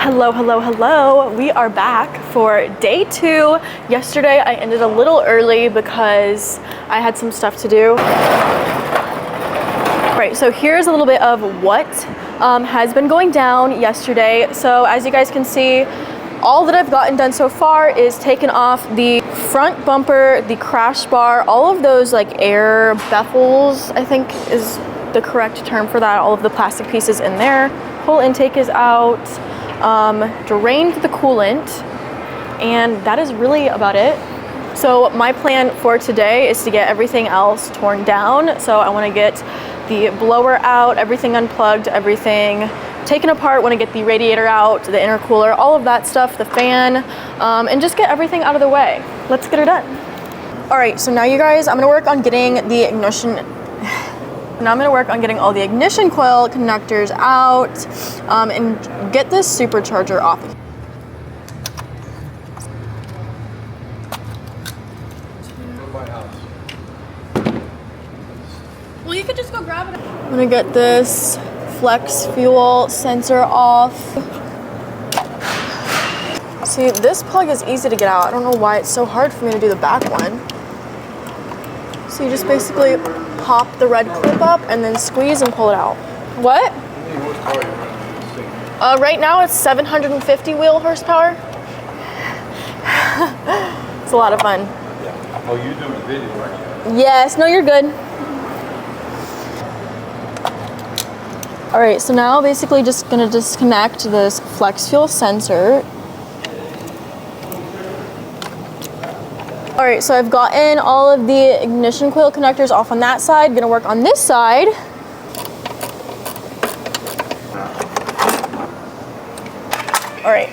Hello, hello, hello. We are back for day 2. Yesterday I ended a little early because I had some stuff to do. Right, so here's a little bit of what has been going down yesterday. So as you guys can see, all that I've gotten done so far is taken off the front bumper, the crash bar, all of those like air baffles, I think is the correct term for that, all of the plastic pieces in there. Whole intake is out, drained the coolant, and that is really about it. So my plan for today is to get everything else torn down. So I want to get the blower out, everything unplugged, everything taken apart, want to get the radiator out, the intercooler, all of that stuff, the fan, and just get everything out of the way. Let's get her done. All right, so now you guys, I'm gonna work on getting the ignition. Now I'm gonna work on getting all the ignition coil connectors out and get this supercharger off. Well, you could just go grab it. I'm gonna get this flex fuel sensor off. See, this plug is easy to get out. I don't know why it's so hard for me to do the back one. So you just basically pop the red clip up and then squeeze and pull it out. What? Right now it's 750 wheel horsepower. It's a lot of fun. Yeah. Oh, you're doing a video, right? Yes, no, you're good. All right, so now basically just gonna disconnect this flex fuel sensor. All right, so I've gotten all of the ignition coil connectors off on that side. Gonna work on this side. All right,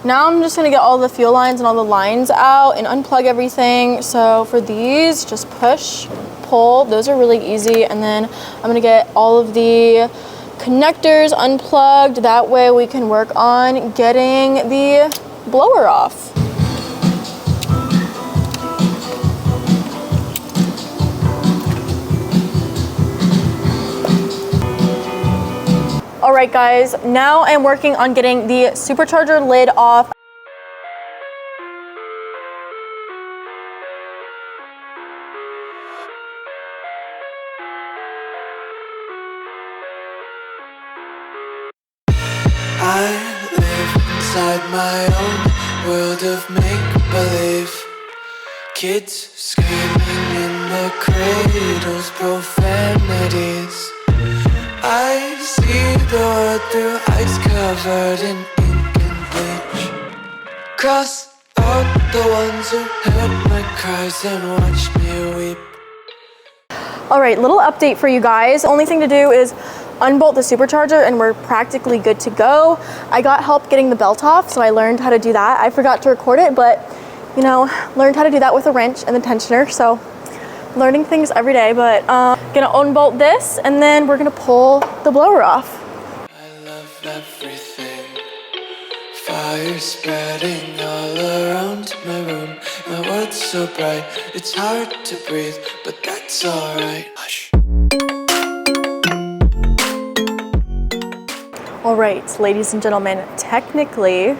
now I'm just gonna get all the fuel lines and all the lines out and unplug everything. So for these, just push, pull, those are really easy. And then I'm gonna get all of the connectors unplugged. That way we can work on getting the blower off. All right guys, now I'm working on getting the supercharger lid off. I live inside my own world of make-believe. Kids screaming in the cradles, profanities. I see the world through ice covered in ink and bleach. Cross out the ones who heard my cries and watched me weep. All right, little update for you guys. Only thing to do is unbolt the supercharger and we're practically good to go. I got help getting the belt off, so I learned how to do that. I forgot to record it, but you know, learned how to do that with a wrench and the tensioner, so learning things every day. But gonna unbolt this and then we're gonna pull the blower off. I love everything. Fire spreading all around my room. My world's so bright, it's hard to breathe, but that's alright. Hush. All right, ladies and gentlemen, technically,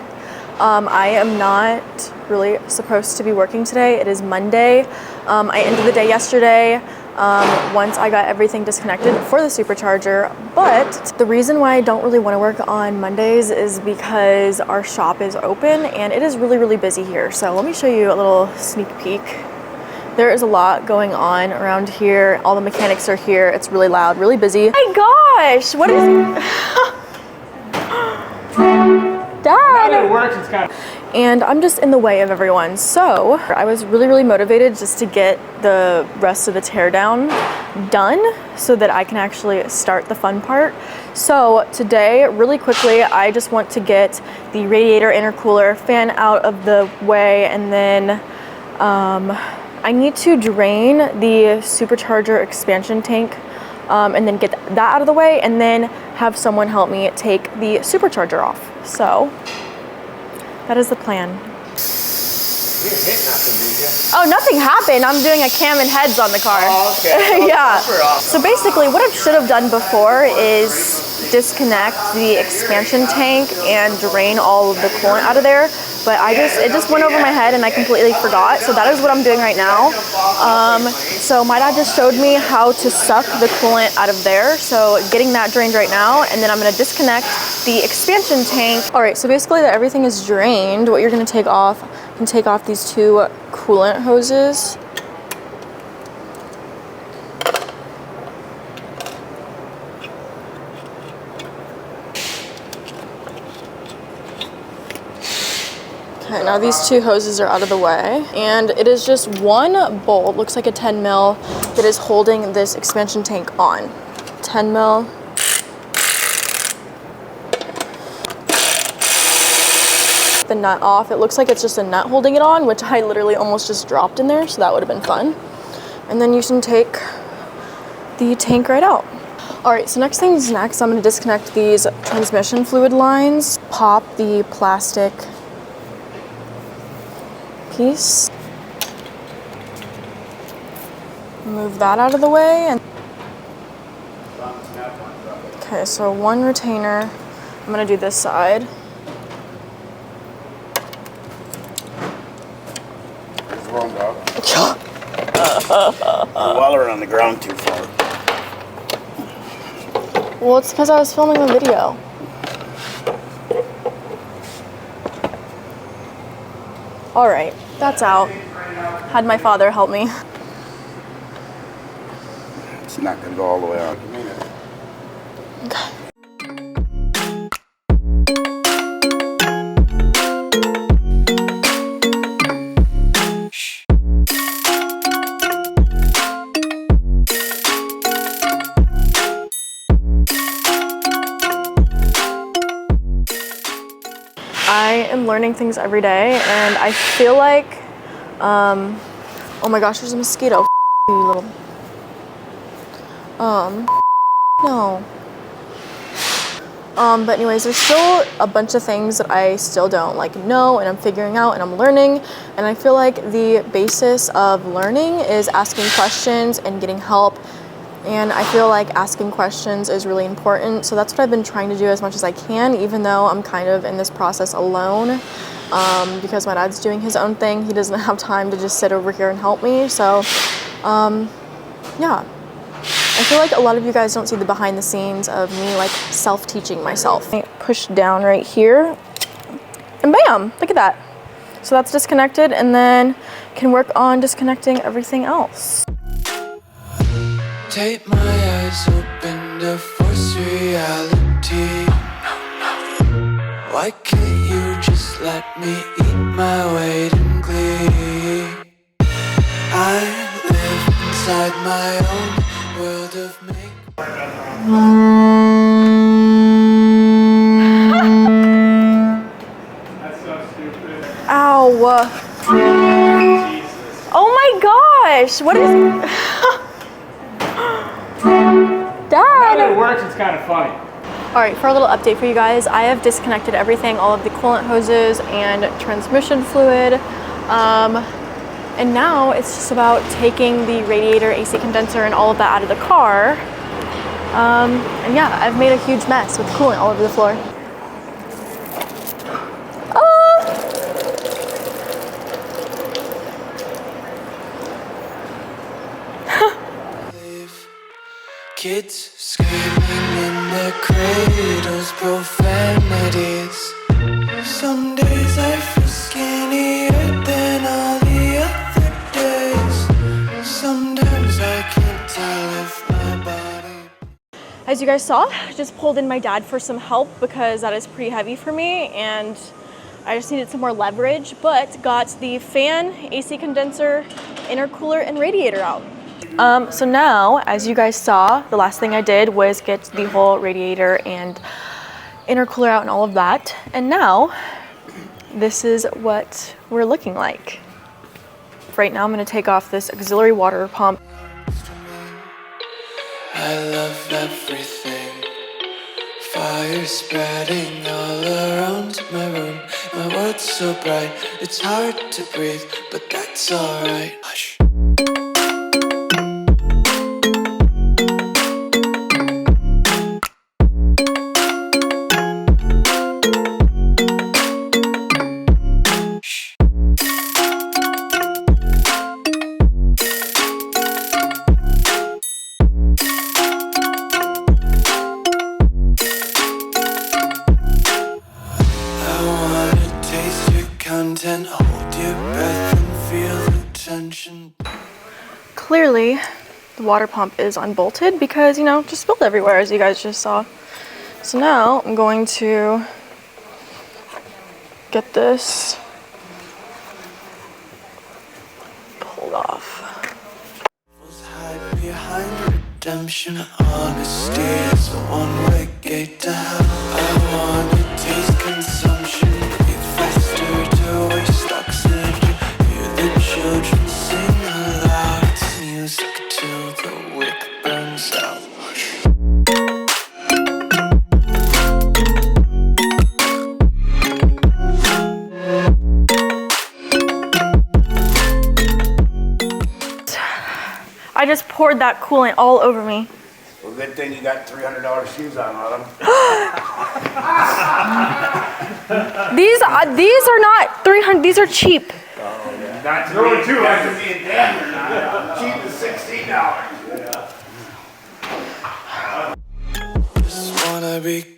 I am not really supposed to be working today. It is Monday. I ended the day yesterday once I got everything disconnected for the supercharger. But the reason why I don't really want to work on Mondays is because our shop is open and it is really, really busy here. So let me show you a little sneak peek. There is a lot going on around here. All the mechanics are here. It's really loud, really busy. Oh my gosh, what is... Dad! It works, it's kind of... And I'm just in the way of everyone. So I was really, really motivated just to get the rest of the teardown done so that I can actually start the fun part. So today, really quickly, I just want to get the radiator, intercooler, fan out of the way, and then I need to drain the supercharger expansion tank and then get that out of the way, and then have someone help me take the supercharger off. So that is the plan. You didn't hit nothing, did you? Oh, nothing happened. I'm doing a cam and heads on the car. Oh, okay. Yeah. So basically what I should have done before is disconnect the expansion tank and drain all of the coolant out of there, but it just went over my head and I completely forgot. So that is what I'm doing right now. So my dad just showed me how to suck the coolant out of there. So getting that drained right now, and then I'm gonna disconnect the expansion tank. All right, so basically that everything is drained. What you're gonna take off, you can take off these two coolant hoses. Okay, now these two hoses are out of the way, and it is just one bolt, looks like a 10 mil, that is holding this expansion tank on. 10 mil. The nut off. It looks like it's just a nut holding it on, which I literally almost just dropped in there, so that would have been fun. And then you can take the tank right out. All right, so next things next, I'm gonna disconnect these transmission fluid lines, pop the plastic piece, move that out of the way, and okay, so one retainer. I'm gonna do this side. What's wrong, dog? You're wallering on the ground too far. Well, it's because I was filming a video. All right, that's out. Had my father help me. It's not gonna go all the way out. Okay. I am learning things every day, and I feel like, oh my gosh, there's a mosquito. You little, no. But anyways, there's still a bunch of things that I still don't know, and I'm figuring out, and I'm learning, and I feel like the basis of learning is asking questions and getting help. And I feel like asking questions is really important. So that's what I've been trying to do as much as I can, even though I'm kind of in this process alone, because my dad's doing his own thing. He doesn't have time to just sit over here and help me. So, yeah. I feel like a lot of you guys don't see the behind the scenes of me self-teaching myself. I push down right here, and bam, look at that. So that's disconnected, and then can work on disconnecting everything else. Take my eyes open to force reality. Why can't you just let me eat my weight in glee? I live inside my own world of make. That's so stupid. Ow. Jesus. Oh my gosh, what is Now that it Dad? works, it's kind of funny. All right, for a little update for you guys, I have disconnected everything, all of the coolant hoses and transmission fluid. And now it's just about taking the radiator, AC condenser, and all of that out of the car. And yeah, I've made a huge mess with coolant all over the floor. Kids screaming in their cradles, profanities. Some days I feel skinnier than all the other days. Sometimes I can't tell if my body. As you guys saw, I just pulled in my dad for some help because that is pretty heavy for me, and I just needed some more leverage, but got the fan, AC condenser, intercooler, and radiator out. So now, as you guys saw, the last thing I did was get the whole radiator and intercooler out and all of that. And now, this is what we're looking like. Right now, I'm gonna take off this auxiliary water pump. I love everything. Fire spreading all around my room. My world's so bright, it's hard to breathe, but that's alright. Hush. and hold your breath and feel the tension. Clearly, the water pump is unbolted because, you know, just spilled everywhere as you guys just saw. So now I'm going to get this pulled off. Hide behind redemption. Honesty is a one-way gate to hell. I wanna taste consumption. Breathe faster to waste oxygen. Hear the children sing aloud. It's music till the wick burns out. I just poured that coolant all over me. Well, good thing you got $300 shoes on, Autumn. These are not 300. These are cheap. Not to me. Too Got to be in Denver. Cheap is $16. Just wanna be